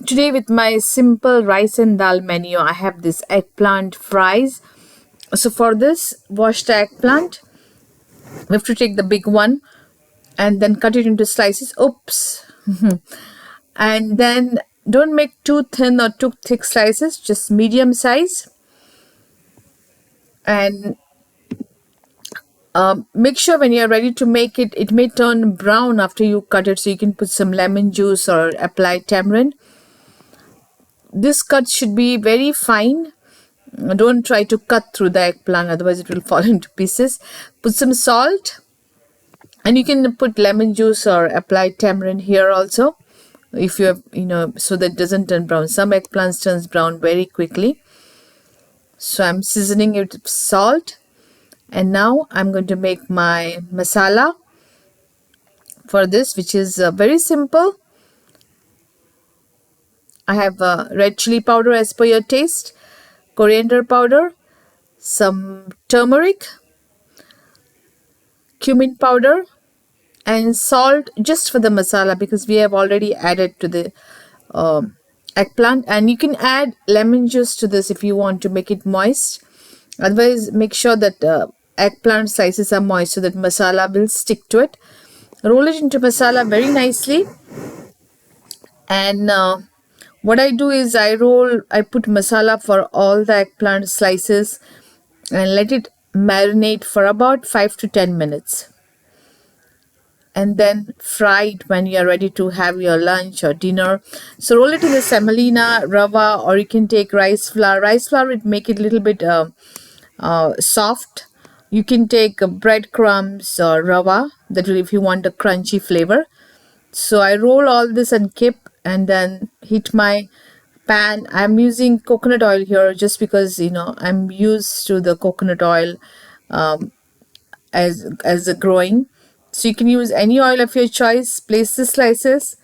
Today with my simple rice and dal menu, I have this eggplant fries. So for this, wash the eggplant. We have to take the big one and then cut it into slices. Oops. And then don't make too thin or too thick slices, just medium size. And make sure when you're ready to make it, it may turn brown after you cut it, so you can put some lemon juice or apply tamarind. This cut should be very fine. Don't try to cut through the eggplant, otherwise it will fall into pieces. Put some salt, and you can put lemon juice or apply tamarind here also, if you have, so that it doesn't turn brown. Some eggplants turns brown very quickly. So I'm seasoning it with salt, and now I'm going to make my masala for this, which is very simple. I have red chili powder as per your taste, coriander powder, some turmeric, cumin powder, and salt just for the masala, because we have already added to the eggplant. And you can add lemon juice to this if you want to make it moist. Otherwise, make sure that eggplant slices are moist so that masala will stick to it. Roll it into masala very nicely. And what I do is I put masala for all the eggplant slices and let it marinate for about 5 to 10 minutes. And then fry it when you are ready to have your lunch or dinner. So roll it in the semolina, rava, or you can take rice flour. Rice flour would make it a little bit soft. You can take breadcrumbs or rava, that will, if you want a crunchy flavor. So I roll all this and keep, and then heat my pan. I'm using coconut oil here just because I'm used to the coconut oil as a growing. So you can use any oil of your choice. Place the slices,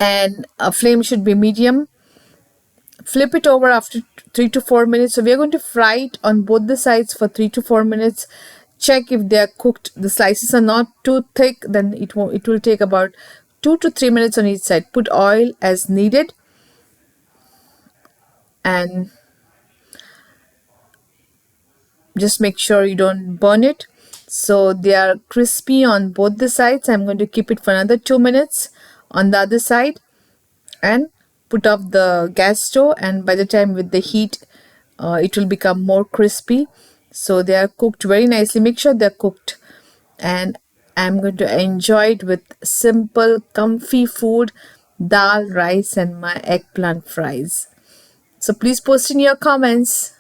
and a flame should be medium. Flip it over after 3 to 4 minutes. So we are going to fry it on both the sides for 3 to 4 minutes. Check if they are cooked. The slices are not too thick, then it will take about 2 to 3 minutes on each side. Put oil as needed, and just make sure you don't burn it. So they are crispy on both the sides. I'm going to keep it for another 2 minutes on the other side and put off the gas stove. And by the time with the heat, it will become more crispy. So they are cooked very nicely. Make sure they're cooked. And I'm going to enjoy it with simple, comfy food, dal, rice, and my eggplant fries. So please post in your comments.